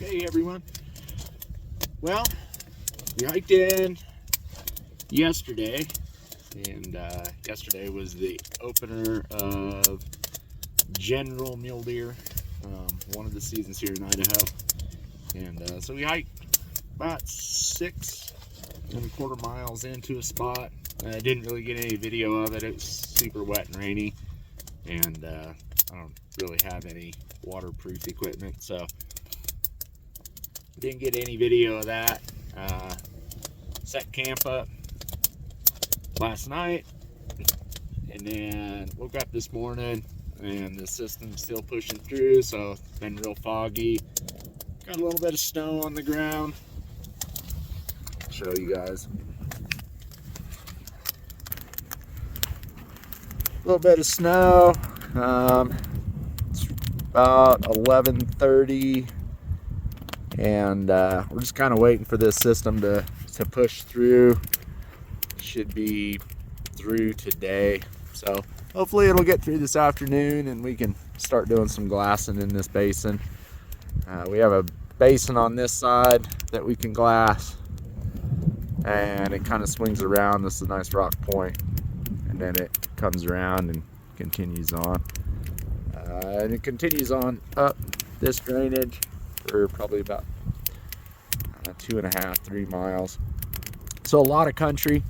Hey everyone. Well, we hiked in yesterday, and yesterday was the opener of General Mule Deer, one of the seasons here in Idaho. And so we hiked about 6.25 miles into a spot. I didn't really get any video of it. It was super wet and rainy, and I don't really have any waterproof equipment, so didn't get any video of that. Set camp up last night, and then woke up this morning and the system's still pushing through, so it's been real foggy. Got a little bit of snow on the ground. I'll show you guys. A little bit of snow. It's about 11:30, and we're just kind of waiting for this system to push through. Should be through today, so hopefully it'll get through this afternoon and we can start doing some glassing in this basin. We have a basin on this side that we can glass, and it kind of swings around. This is a nice rock point, and then it comes around and continues on. And it continues on up this drainage for probably about 2.5, 3 miles. So a lot of country.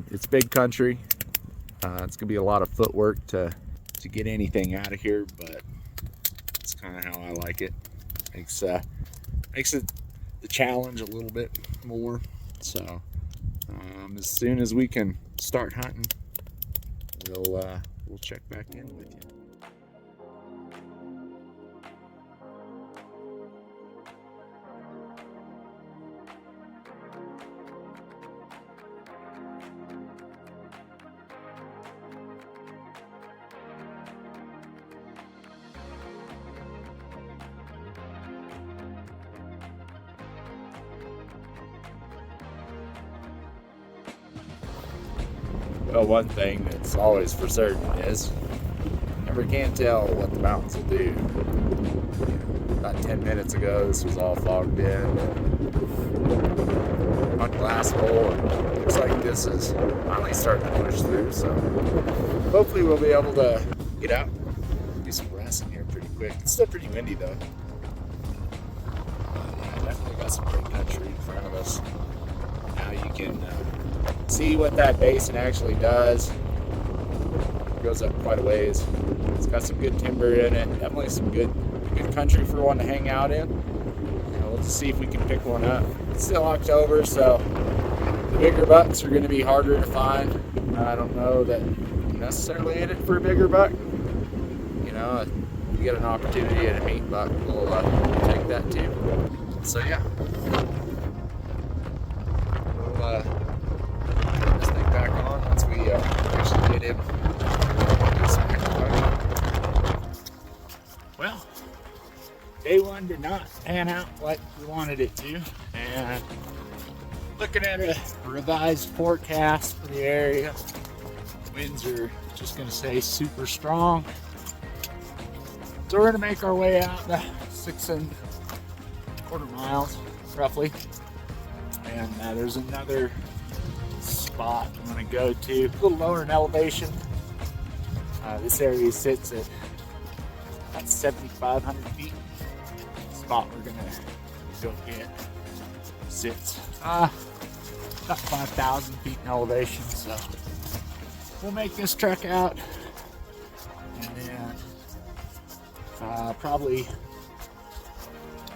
It's big country. It's gonna be a lot of footwork to get anything out of here, but it's kind of how I like it. Makes it the challenge a little bit more. So as soon as we can start hunting, we'll check back in with you. Well, one thing that's always for certain is you never can tell what the mountains will do. About 10 minutes ago, this was all fogged in on glass hole, and looks like this is finally starting to push through. So hopefully we'll be able to get out, do some glassing here pretty quick. It's still pretty windy though. Yeah, definitely got some great country in front of us. Now you can see what that basin actually does. It goes up quite a ways. It's got some good timber in it. Definitely some good country for one to hang out in. We'll just see if we can pick one up. It's still October, so the bigger bucks are going to be harder to find. I don't know that I'm necessarily in it for a bigger buck. If you get an opportunity at a meat buck, we'll take that too. So yeah. We'll turn this thing back on once we actually get in. Well, day one did not pan out like we wanted it to, and looking at a revised forecast for the area, winds are just going to stay super strong. So we're going to make our way out to 6.25 miles roughly, and there's another spot I'm going to go to, a little lower in elevation. This area sits at about 7,500 feet. The spot we're going to go get sits about 5,000 feet in elevation. So we'll make this trek out, and then probably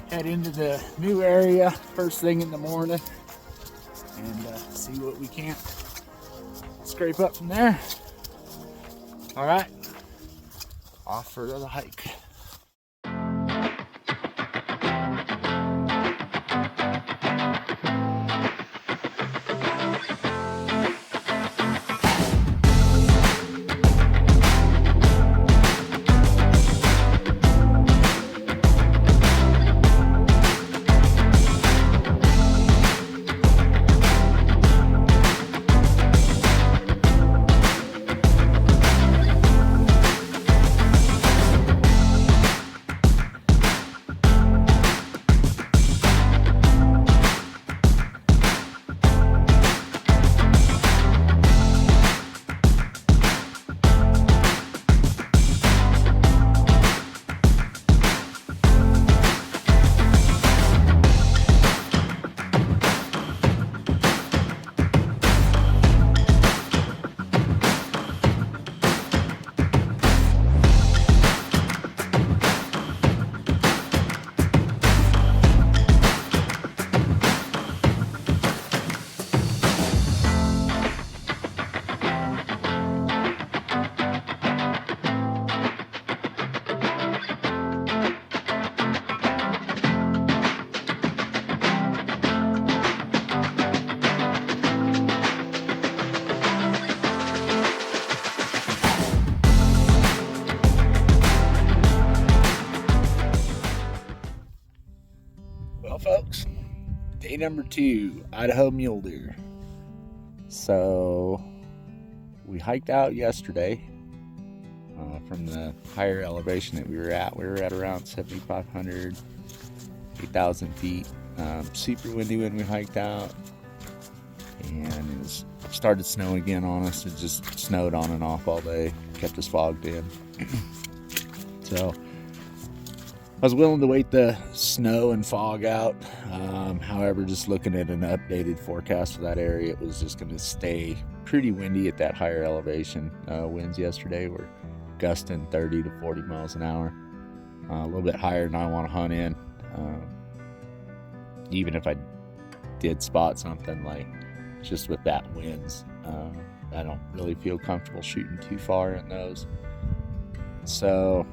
head into the new area first thing in the morning and see what we can scrape up from there. All right, off for the hike. Day number 2, Idaho mule deer. So we hiked out yesterday from the higher elevation that we were at. We were at around 7,500, 8,000 feet. Super windy when we hiked out, and it started snowing again on us. It just snowed on and off all day, kept us fogged in. So I was willing to wait the snow and fog out. However, just looking at an updated forecast for that area, it was just going to stay pretty windy at that higher elevation. Winds yesterday were gusting 30 to 40 miles an hour, a little bit higher than I want to hunt in. Even if I did spot something, like just with that winds, I don't really feel comfortable shooting too far in those. So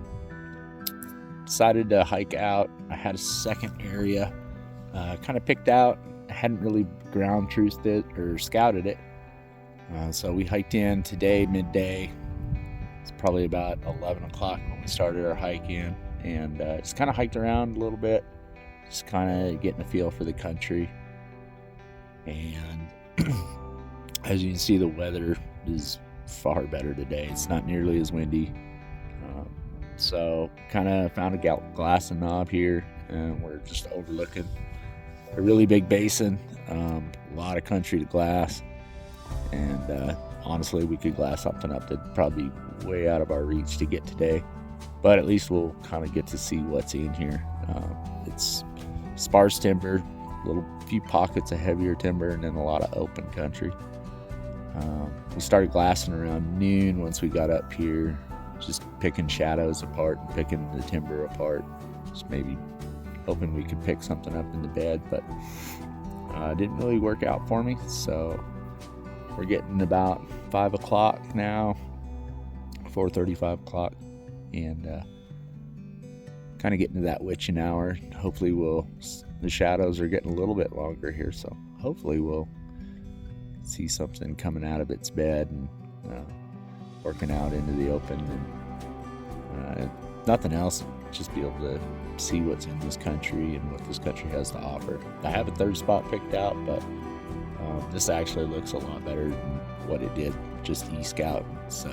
decided to hike out. I had a second area kind of picked out. I hadn't really ground truthed it or scouted it. So we hiked in today midday. It's probably about 11 o'clock when we started our hike in, and just kind of hiked around a little bit, just kind of getting a feel for the country. And as you can see, the weather is far better today. It's not nearly as windy. So kind of found a glass and knob here, and we're just overlooking a really big basin, a lot of country to glass, and honestly, we could glass something up that'd probably be way out of our reach to get today, but at least we'll kind of get to see what's in here. It's sparse timber, few pockets of heavier timber, and then a lot of open country. We started glassing around noon once we got up here, just picking shadows apart and picking the timber apart, just maybe hoping we could pick something up in the bed, but it didn't really work out for me. So we're getting about 5 o'clock now, 4:30, 5 o'clock, and kind of getting to that witching hour. Hopefully the shadows are getting a little bit longer here, so hopefully we'll see something coming out of its bed and working out into the open, and nothing else, just be able to see what's in this country and what this country has to offer. I have a third spot picked out, but this actually looks a lot better than what it did just e-scout, so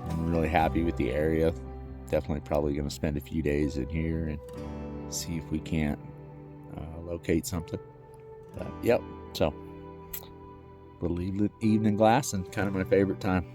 I'm really happy with the area. Definitely probably going to spend a few days in here and see if we can't locate something. Yep, so little evening glass, and kind of my favorite time.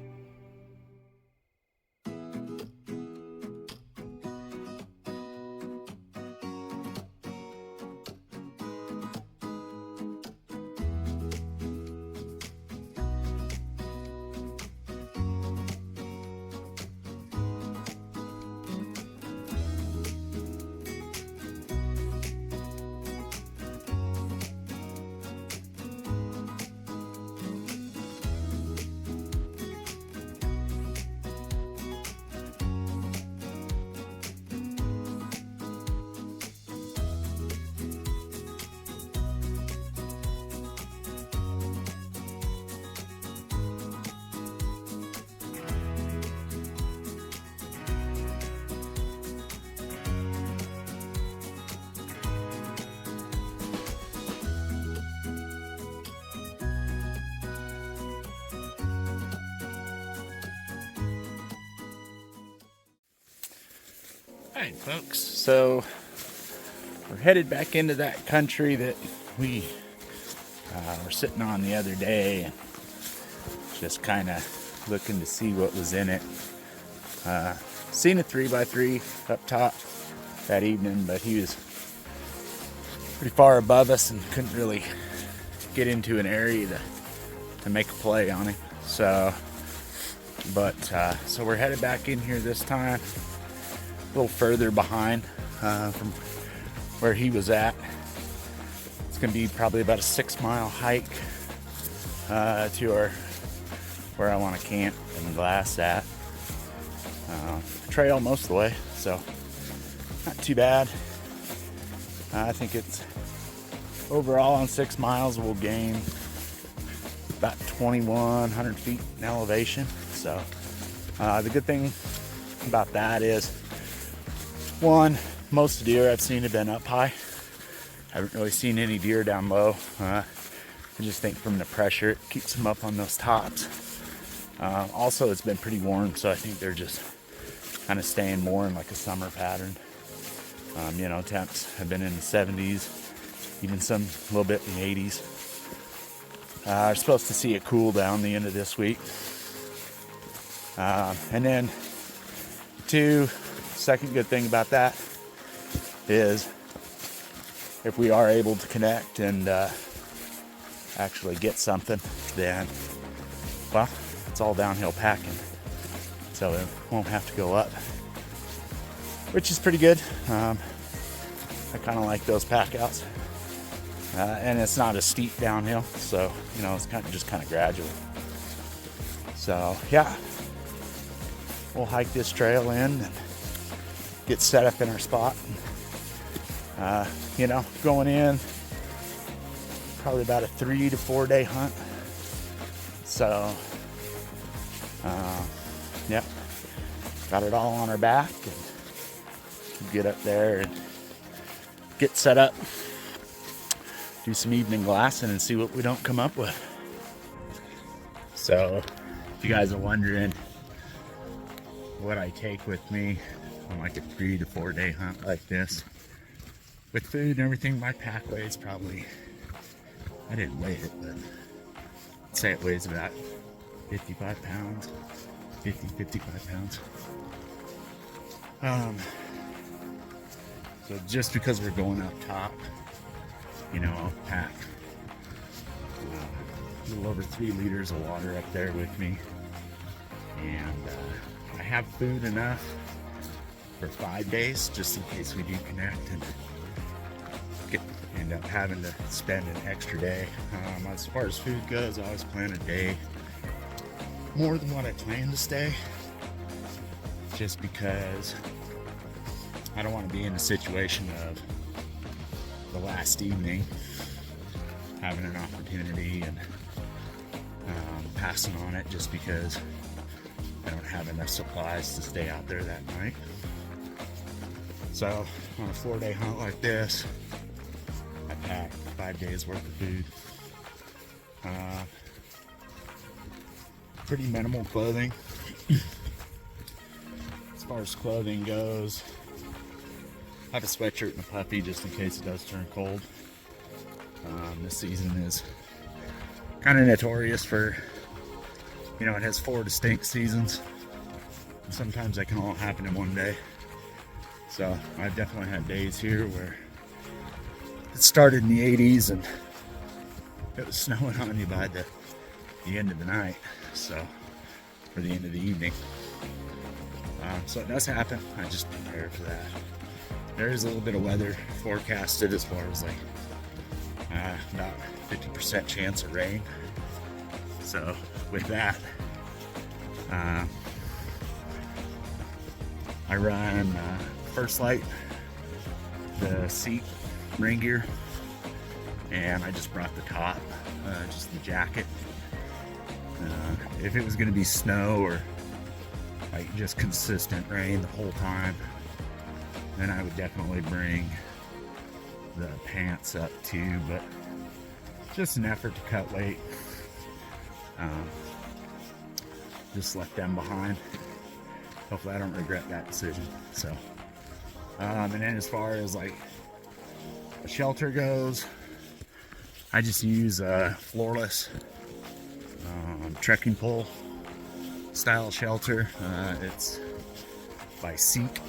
Alright folks, so we're headed back into that country that we were sitting on the other day, and just kind of looking to see what was in it. Seen a 3x3 up top that evening, but he was pretty far above us and couldn't really get into an area to make a play on him. So we're headed back in here this time, a little further behind from where he was at. It's going to be probably about a 6-mile hike to where I want to camp and glass at. Trail most of the way, so not too bad. I think it's overall on 6 miles we'll gain about 2,100 feet in elevation. So the good thing about that is, one, most deer I've seen have been up high. Haven't really seen any deer down low. I just think from the pressure, it keeps them up on those tops. Also, it's been pretty warm, so I think they're just kind of staying more in like a summer pattern. Temps have been in the 70s, even some a little bit in the 80s. We're supposed to see it cool down the end of this week. And then second good thing about that is if we are able to connect and actually get something, then, well, it's all downhill packing. So it won't have to go up, which is pretty good. I kind of like those pack outs. And it's not a steep downhill, so, it's just kind of gradual. So, yeah. We'll hike this trail in and get set up in our spot. Going in, probably about a 3 to 4 day hunt. So, got it all on our back and get up there and get set up, do some evening glassing and see what we don't come up with. So, if you guys are wondering what I take with me on like a 3 to 4 day hunt like this, with food and everything, my pack weighs probably, I didn't weigh it, but I'd say it weighs about 55 pounds, 55 pounds. So just because we're going up top, I'll pack a little over 3 liters of water up there with me. And I have food enough for 5 days, just in case we do connect and end up having to spend an extra day. As far as food goes, I always plan a day more than what I plan to stay, just because I don't want to be in a situation of the last evening having an opportunity and passing on it just because I don't have enough supplies to stay out there that night. So on a 4 day hunt like this, I pack 5 days worth of food. Pretty minimal clothing. As far as clothing goes, I have a sweatshirt and a puffy just in case it does turn cold. This season is kind of notorious for, it has 4 distinct seasons. And sometimes that can all happen in one day. So I've definitely had days here where it started in the 80s and it was snowing on you by the end of the night, or the end of the evening. So it does happen. I just prepare for that. There is a little bit of weather forecasted as far as about 50% chance of rain. So with that, I run First Light, the seat, rain gear, and I just brought the top, just the jacket. If it was going to be snow or just consistent rain the whole time, then I would definitely bring the pants up too, but just an effort to cut weight. Just left them behind. Hopefully I don't regret that decision. So, and then as far as the shelter goes, I just use a floorless trekking pole style shelter. It's by Seek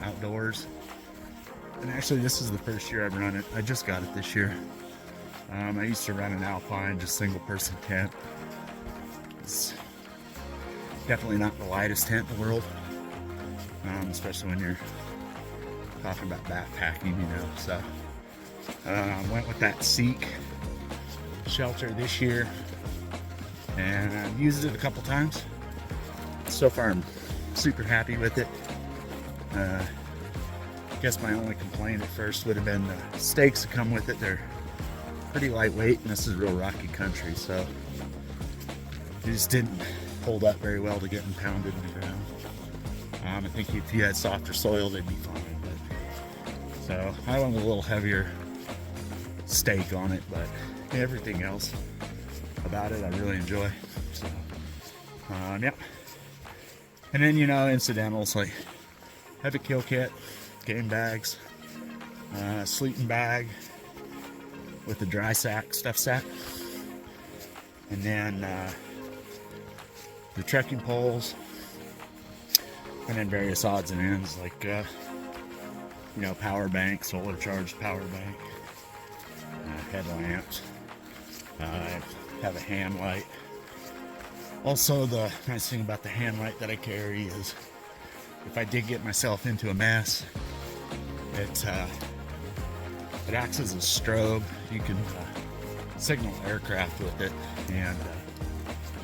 Outdoors. And actually this is the first year I've run it. I just got it this year. I used to run an Alpine, just single person tent. It's definitely not the lightest tent in the world, especially when you're talking about backpacking, So I went with that Seek shelter this year, and I've used it a couple times. So far I'm super happy with it. I guess my only complaint at first would have been the stakes that come with it. They're pretty lightweight, and this is real rocky country, so they just didn't hold up very well to getting pounded in the ground. I think if you had softer soil, they'd be fine. So I went a little heavier steak on it, but everything else about it I really enjoy. So, yeah. And then, you know, incidentals like have a kill kit, game bags, sleeping bag with the dry sack, stuff sack, and then the trekking poles, and then various odds and ends like you know, power bank, solar charged power bank, headlamps. I have a hand light. Also, the nice thing about the hand light that I carry is if I did get myself into a mess, it acts as a strobe. You can signal aircraft with it, and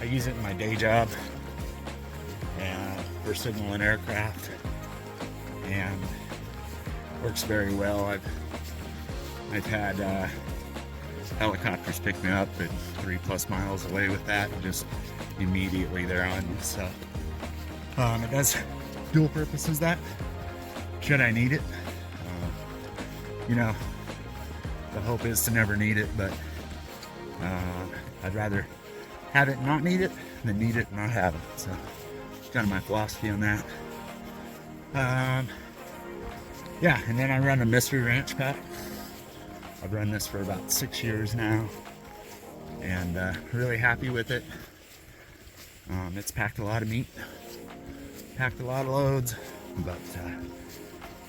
I use it in my day job and for signaling aircraft, and works very well. I've had helicopters pick me up at 3+ miles away with that, and just immediately they're on you. So it does dual purposes. That should I need it, you know, the hope is to never need it, but I'd rather have it and not need it than need it and not have it. So kind of my philosophy on that. Yeah, and then I run a mystery ranch pack. I've run this for about 6 years now, and really happy with it. It's packed a lot of meat, packed a lot of loads, but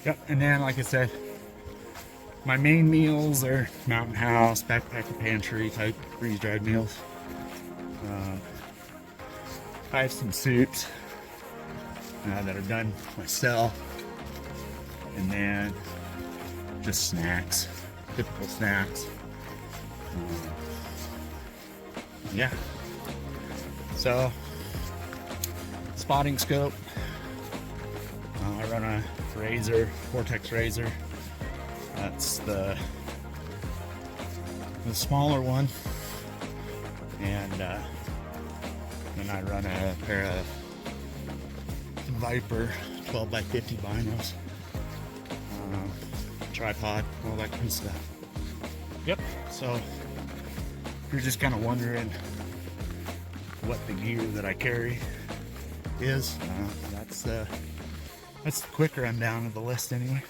yep. And then, like I said, my main meals are Mountain House, backpacker pantry type freeze-dried meals. I have some soups that are done myself, and then just snacks, typical snacks. Yeah. So, spotting scope. I run a razor, Vortex razor. That's the smaller one, and then I run a pair of Viper 12x50 binos, tripod, all that kind of stuff. Yep. So if you're just kind of wondering what the gear that I carry is, that's the quick rundown of the list anyway.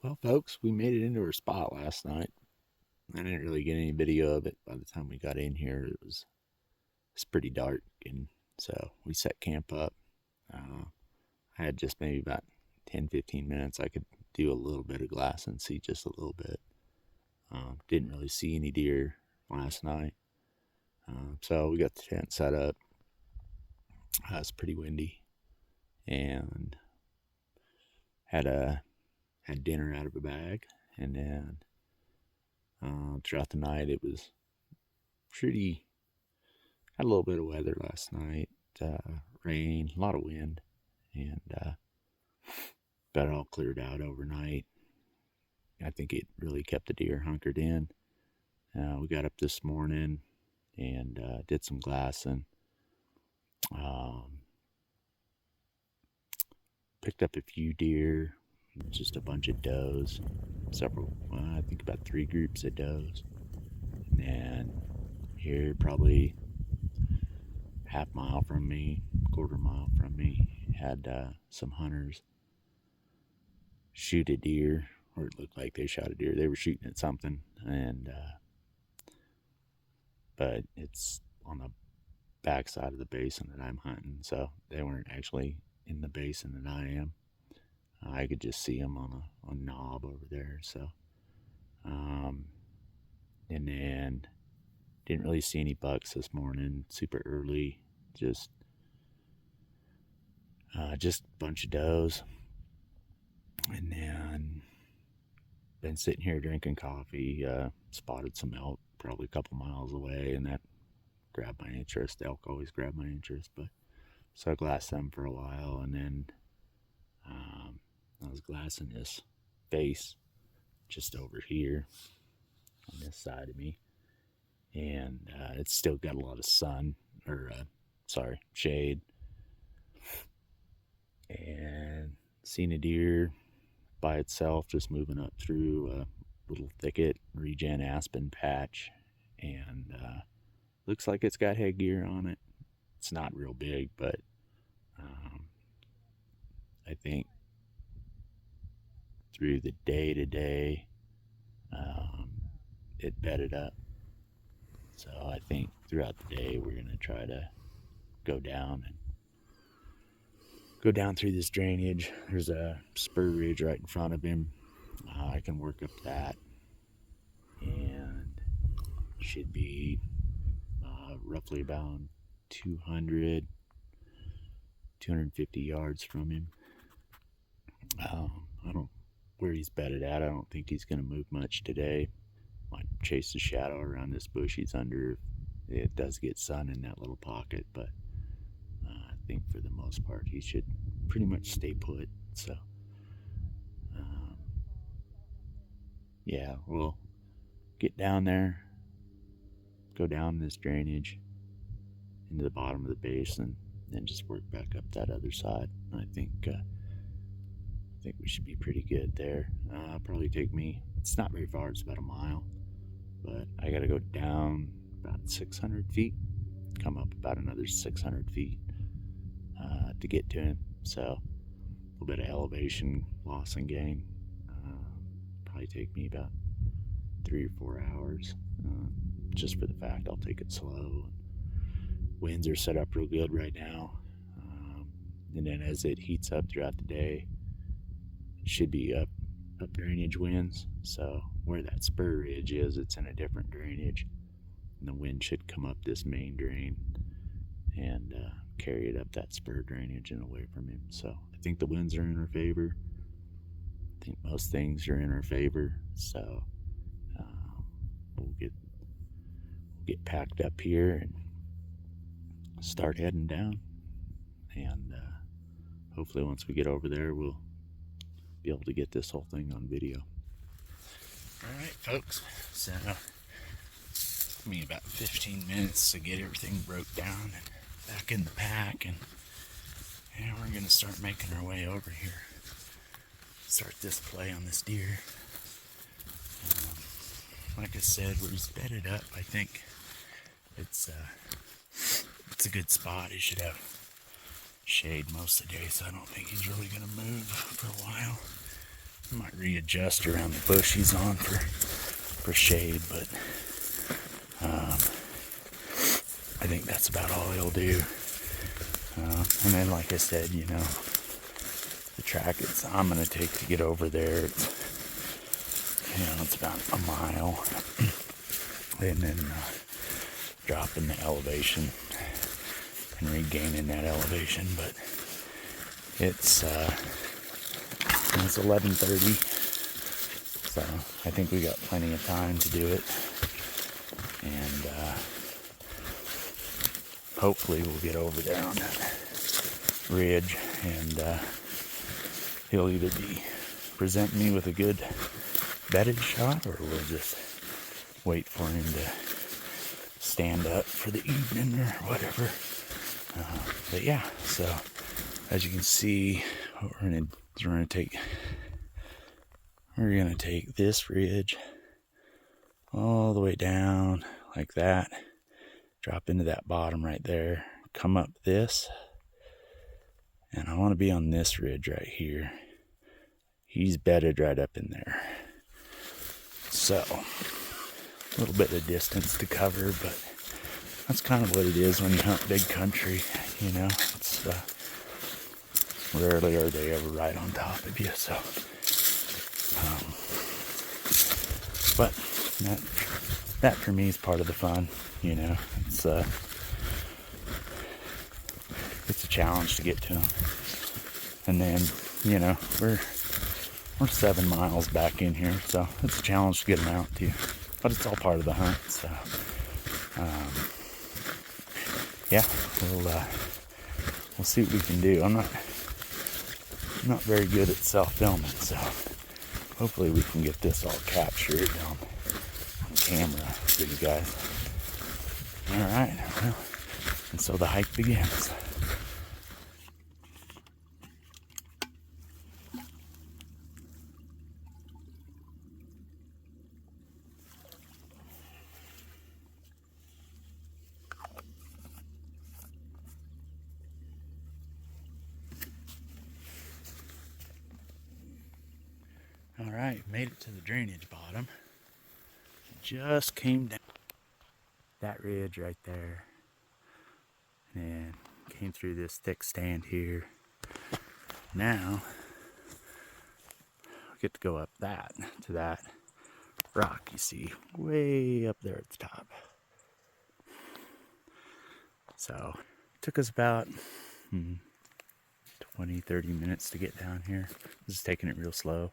Well, folks, we made it into our spot last night. I didn't really get any video of it. By the time we got in here, it's pretty dark, and so we set camp up. I had just maybe about 10-15 minutes. I could do a little bit of glass and see just a little bit. Didn't really see any deer last night, so we got the tent set up. It's pretty windy, and had dinner out of a bag, and then throughout the night it was pretty. Had a little bit of weather last night, rain, a lot of wind, and got it all cleared out overnight. I think it really kept the deer hunkered in. We got up this morning and did some glassing. Picked up a few deer, just a bunch of does, several, I think about 3 groups of does. And then here, probably half mile from me, quarter mile from me, had some hunters shoot a deer, or it looked like they shot a deer. They were shooting at something, and but it's on the backside of the basin that I'm hunting, so they weren't actually in the basin that I am. I could just see them on a knob over there. So, and then didn't really see any bucks this morning. Super early, just a bunch of does, and then been sitting here drinking coffee. Spotted some elk probably a couple miles away, and that grabbed my interest. Elk always grab my interest, but so I glassed them for a while, and then I was glassing this face just over here on this side of me, and it's still got a lot of sun, or shade, and seen a deer by itself, just moving up through a little thicket, regen aspen patch, and looks like it's got headgear on it. It's not real big, but I think through the day today, it bedded up. So I think throughout the day we're gonna try to go down through this drainage. There's a spur ridge right in front of him. I can work up that, and should be roughly about 250 yards from him. I don't where he's bedded at. I don't think he's going to move much today. Might chase the shadow around this bush he's under. It does get sun in that little pocket, but I think for the most part he should pretty much stay put. So yeah, we'll get down there, go down this drainage into the bottom of the basin, and just work back up that other side. I think we should be pretty good there. Probably take me, it's not very far, it's about a mile, but I gotta go down about 600 feet, come up about another 600 feet to get to him. So a little bit of elevation loss and gain. Probably take me about 3 or 4 hours, just for the fact I'll take it slow. Winds are set up real good right now, and then as it heats up throughout the day, it should be up drainage winds. So where that spur ridge is, it's in a different drainage, and the wind should come up this main drain and carry it up that spur drainage and away from him. So I think the winds are in our favor. I think most things are in our favor. So we'll get packed up here and start heading down, and hopefully once we get over there we'll be able to get this whole thing on video. Alright folks, so took me about 15 minutes to get everything broke down and back in the pack, and we're gonna start making our way over here, start this play on this deer. Like I said, where he's bedded up, I think it's a good spot. He should have shade most of the day, so I don't think he's really going to move for a while. I might readjust around the bush he's on for shade, but I think that's about all he'll do. And then, like I said, the track I'm going to take to get over there, it's about a mile, and then dropping the elevation and regaining that elevation. But it's 11:30, so I think we got plenty of time to do it, and hopefully we'll get over there on that ridge, and he'll either be presenting me with a good bedded shot, or we'll just wait for him to stand up for the evening or whatever. But yeah, so as you can see, what we're gonna take this ridge all the way down like that, drop into that bottom right there, come up this, and I want to be on this ridge right here. He's bedded right up in there, so a little bit of distance to cover, but that's kind of what it is when you hunt big country. It's rarely are they ever right on top of you. So but that for me is part of the fun. It's a challenge to get to them, and then we're 7 miles back in here, so it's a challenge to get them out to you, but it's all part of the hunt. So yeah, we'll see what we can do. I'm not very good at self-filming, so hopefully we can get this all captured on camera for you guys. Alright, well, and so the hike begins. right, made it to the drainage bottom. Just came down that ridge right there and came through this thick stand here. Now we get to go up that to that rock you see way up there at the top. So it took us about 20-30 minutes to get down here. Just taking it real slow.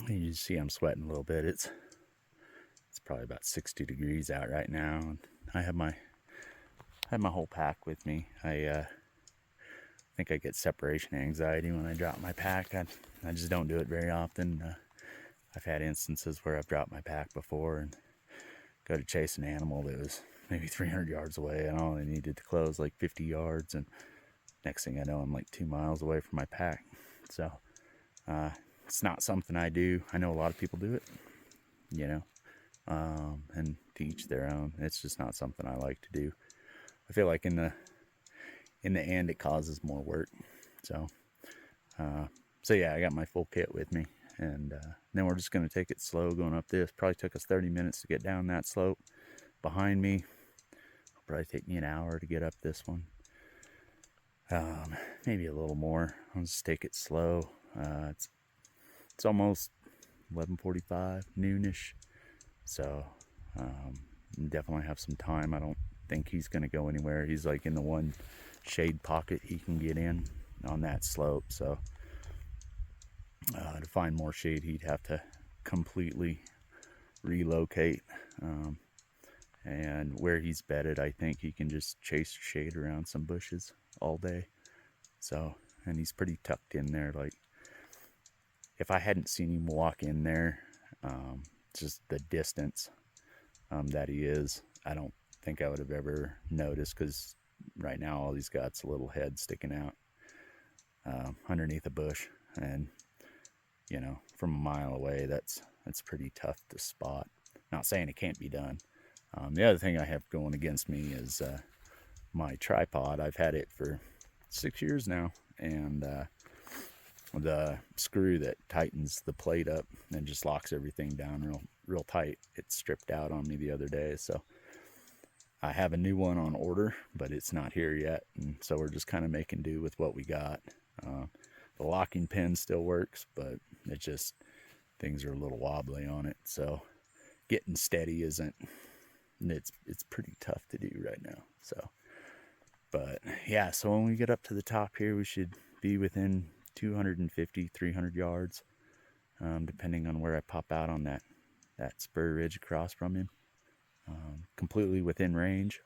And you see I'm sweating a little bit. It's probably about 60 degrees out right now, and I have my whole pack with me. I think I get separation anxiety when I drop my pack. I just don't do it very often. I've had instances where I've dropped my pack before and go to chase an animal that was maybe 300 yards away, and I only needed to close like 50 yards, and next thing I know I'm like 2 miles away from my pack. So it's not something I do. I know a lot of people do it, you know, and to each their own. It's just not something I like to do. I feel like in the end it causes more work. So yeah, I got my full kit with me, and then we're just going to take it slow going up this. Probably took us 30 minutes to get down that slope. Behind me, it'll probably take me an hour to get up this one. Maybe a little more. I'll just take it slow. It's almost 11:45, noonish. So definitely have some time. I don't think he's going to go anywhere. He's like in the one shade pocket he can get in on that slope. So to find more shade, he'd have to completely relocate. And where he's bedded, I think he can just chase shade around some bushes all day. So, and he's pretty tucked in there. Like, if I hadn't seen him walk in there, just the distance that he is, I don't think I would have ever noticed, because right now all he's got's a little head sticking out underneath a bush, and you know, from a mile away, that's pretty tough to spot. Not saying it can't be done. The other thing I have going against me is my tripod. I've had it for 6 years now, and the screw that tightens the plate up and just locks everything down real tight, it stripped out on me the other day. So I have a new one on order, but it's not here yet, and so we're just kind of making do with what we got. The locking pin still works, but it just, things are a little wobbly on it, so getting steady isn't, it's pretty tough to do right now. So, but yeah, so when we get up to the top here, we should be within 250-300 yards, depending on where I pop out on that spur ridge across from him. Completely within range.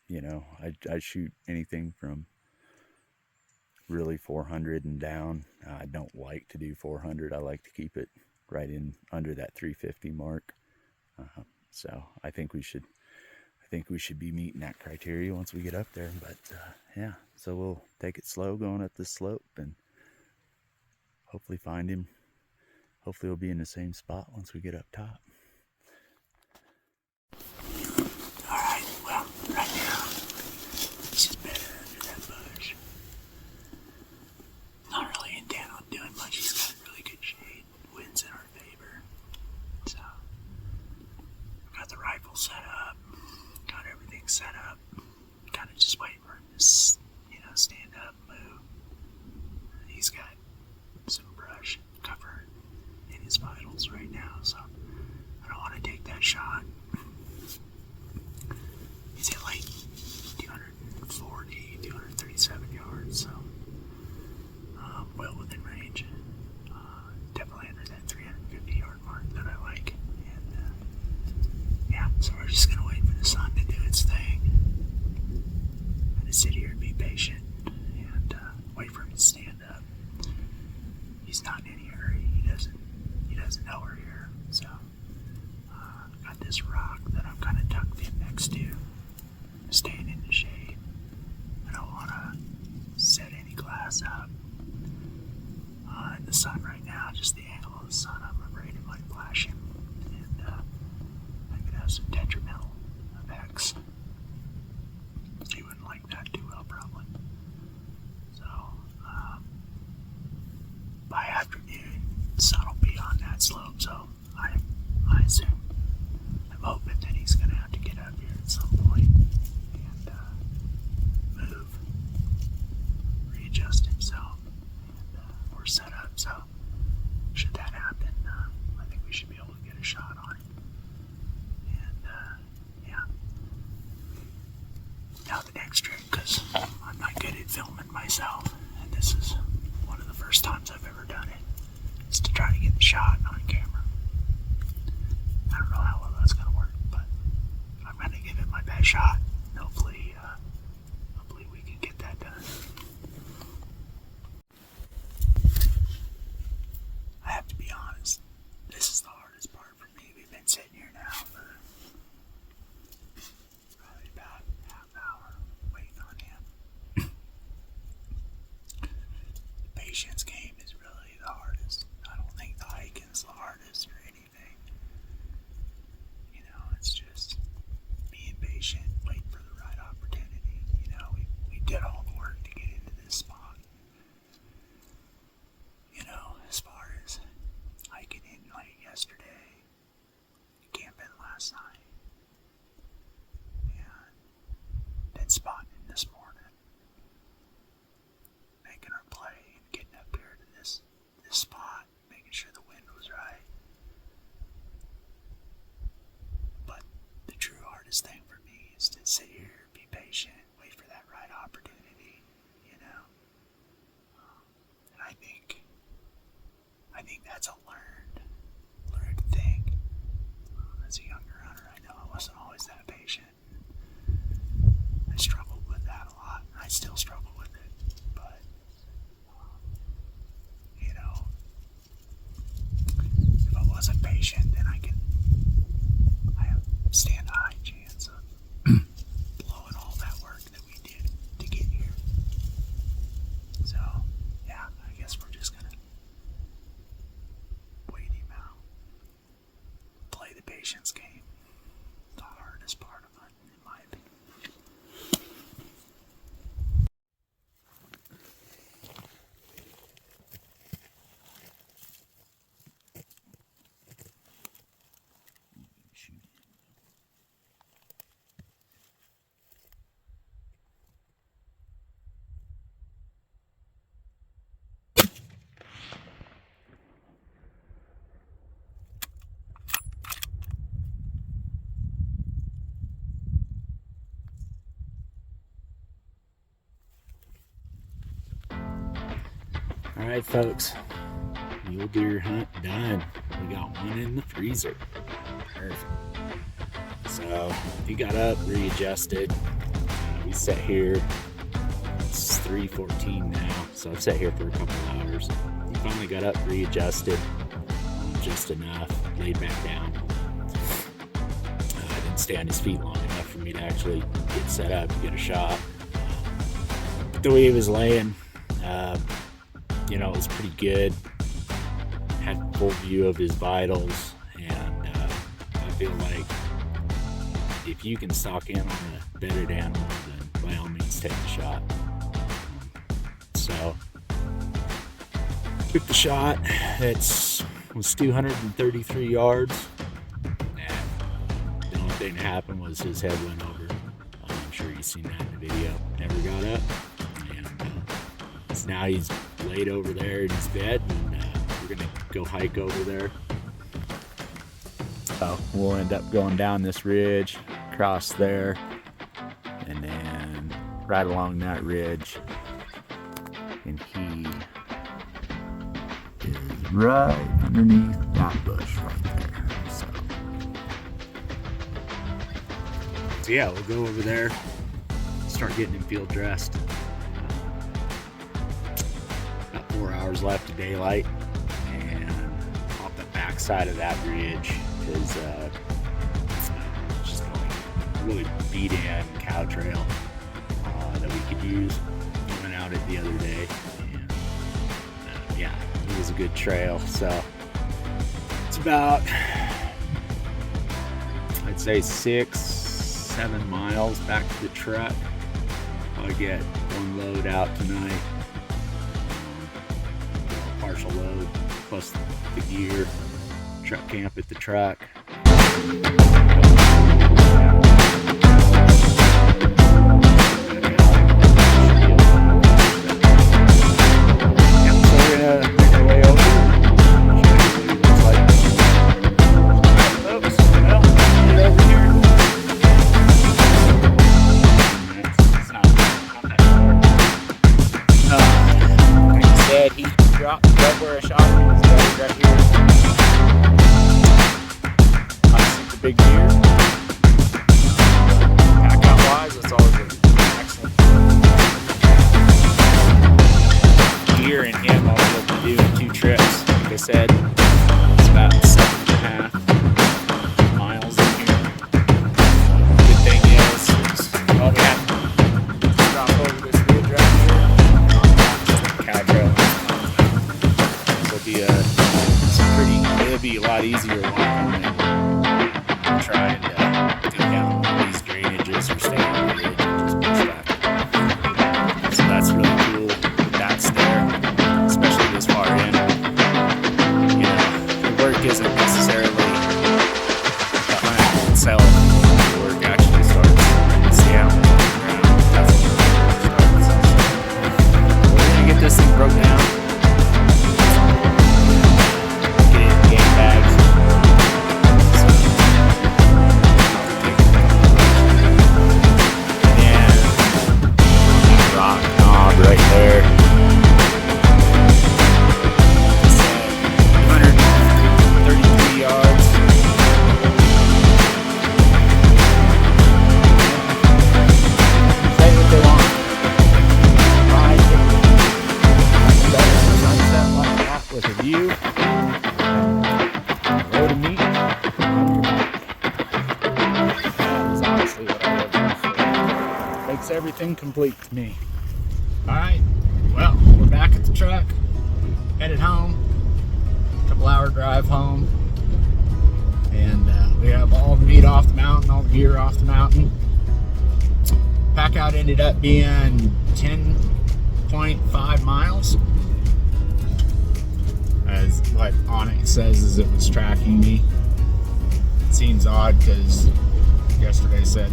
You know, I shoot anything from really 400 and down. I don't like to do 400. I like to keep it right in under that 350 mark. So I think we should be meeting that criteria once we get up there. But yeah, so we'll take it slow going up this slope and hopefully find him. Hopefully we'll be in the same spot once we get up top. Alright, well, right now he's just bedded under that bush. Not really intent on doing much. He's got really good shade. Wind's in our favor. So I've got the rifle set up, got everything set up, kind of just waiting for him to, stand up, move. He's got some brush cover in his vitals right now, so I don't want to take that shot. He's at like 240, 237 yards, so well within range. Definitely under that 350 yard mark that I like. And yeah, so we're just gonna wait for the sun to do its thing. I'm gonna sit here and be patient and wait for him to stand up. He's not in any hurry. He doesn't know we're here. So got this rock that I'm kind of tucked in next to, staying in the shade. I don't want to set any glass up in the sun right now. Just the angle of the sun, I'm afraid it might flash him, and that could have some detrimental effects. He wouldn't like that too well, probably. So out the next trick because I'm not good at filming myself, and this is one of the first times I've ever done it. Is to try to get the shot on camera. I don't know how well that's gonna work, but I'm gonna give it my best shot. And hopefully we can get that done. I have to be honest. This is the hardest part for me. We've been sitting here now for probably about half an hour waiting on him. The patience game is really the hardest. I don't think the hiking's the hardest or anything. You know, it's just being patient, waiting for the right opportunity. You know, we did all the work to get into this spot. You know, as far as hiking in late yesterday, camping last night, and then spotting this morning, making our play and getting up here to this spot, making sure the wind was right. But the true hardest thing for me is to sit here, be patient, wait for that right opportunity, you know. And I think that's a learned thing. As a younger hunter, I know I wasn't always that patient. I struggled with that a lot, and I still struggle with it. But, you know, if I wasn't patient, then I stand a high chance of blowing all that work that we did to get here. So, yeah, I guess we're just gonna wait him out. Play the patience game. The hardest part of hunting, in my opinion. All right, folks, mule deer hunt done. We got one in the freezer. Perfect. So he got up, readjusted. We sat here. It's 3:14 now, so I've sat here for a couple hours. He finally got up, readjusted, just enough, laid back down. I didn't stay on his feet long enough for me to actually get set up and get a shot. But the way he was laying, you know, it was pretty good. Had full view of his vitals, and I feel like if you can stock in on a bedded animal, then by all means take the shot. So took the shot. It was 233 yards, and the only thing that happened was his head went over. I'm sure you've seen that in the video. Never got up, and so now he's laid over there in his bed, and we're gonna go hike over there. So we'll end up going down this ridge, across there, and then right along that ridge, and he is right underneath that bush right there. So yeah, we'll go over there, start getting him field dressed. 4 hours left of daylight, and off the back side of that ridge is just a really beat in cow trail that we could use. We went out it the other day, and yeah, it was a good trail. So it's about, I'd say 6-7 miles back to the truck. I'll get one load out tonight. Partial load plus the gear, truck camp at the truck. Makes everything complete to me. Alright, well, we're back at the truck, headed home, couple-hour drive home, and we have all the meat off the mountain, all the gear off the mountain. Pack out ended up being 10.5 miles, as what Onyx says is it was tracking me. It seems odd because yesterday said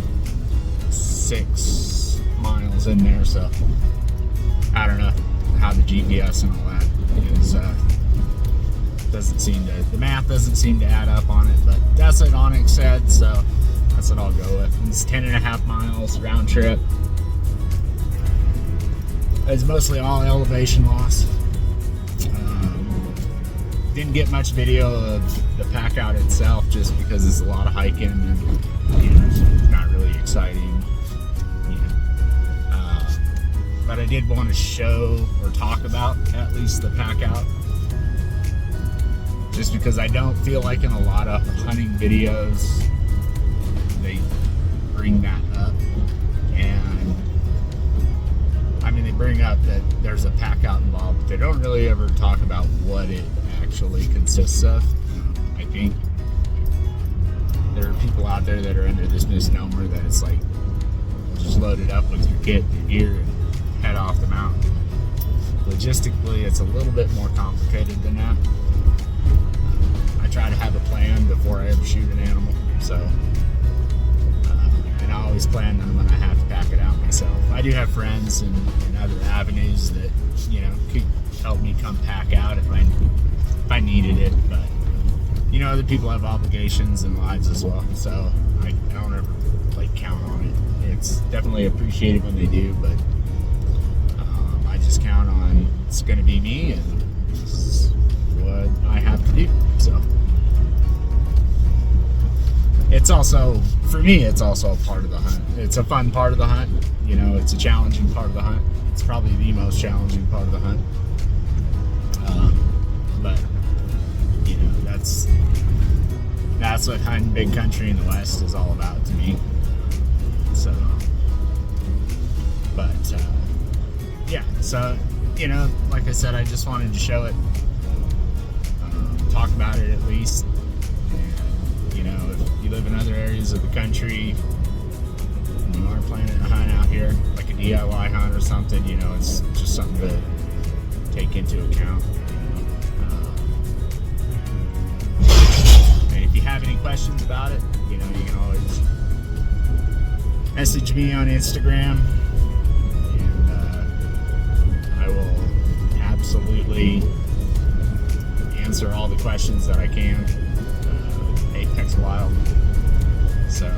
6 miles in there, so I don't know how the GPS and all that is. Doesn't seem to, the math doesn't seem to add up on it, but that's what Onyx said, so that's what I'll go with. It's 10.5 miles round trip. It's mostly all elevation loss. Didn't get much video of the pack out itself just because it's a lot of hiking and it's not really exciting. But I did want to show or talk about at least the pack out, just because I don't feel like in a lot of hunting videos they bring that up. And I mean, they bring up that there's a pack out involved, but they don't really ever talk about what it actually consists of. I think there are people out there that are under this misnomer that it's like just load it up with your kit, your gear, and head off the mountain. Logistically, it's a little bit more complicated than that. I try to have a plan before I ever shoot an animal, so and I always plan on when I have to pack it out myself. I do have friends and other avenues that could help me come pack out if I needed it, but other people have obligations and lives as well, so I don't ever count on it. It's definitely appreciated when they do, but I just count on it's going to be me and this is what I have to do. So it's also, for me, it's also a part of the hunt. It's a fun part of the hunt. It's a challenging part of the hunt. It's probably the most challenging part of the hunt. But that's what hunting big country in the West is all about to me. So, but yeah, so like I said, I just wanted to show it, talk about it at least. And if you live in other areas of the country and you are planning a hunt out here, like a DIY hunt or something, it's just something to take into account. And if you have any questions about it, you can always message me on Instagram, and I will absolutely answer all the questions that I can. Apex Wild. So,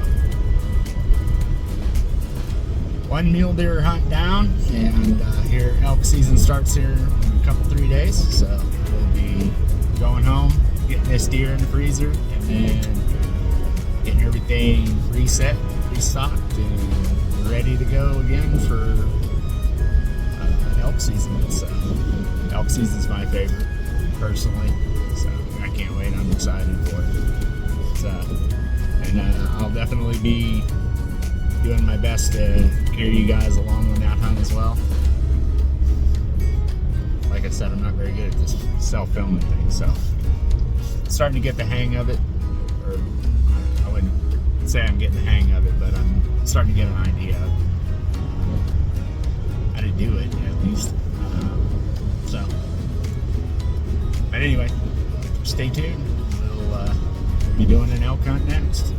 one mule deer hunt down, and here elk season starts here in a couple 3 days. So we'll be going home, getting this deer in the freezer, and then getting everything reset, restocked, and ready to go again for elk season. So elk season's my favorite personally, so I can't wait. I'm excited for it. And I'll definitely be doing my best to carry you guys along on that hunt as well. Like I said, I'm not very good at this self-filming thing, so starting to get the hang of it. Or I wouldn't say I'm getting the hang of it, but I'm starting to get an idea of how to do it, at least. But anyway, stay tuned. We'll be doing an elk hunt next.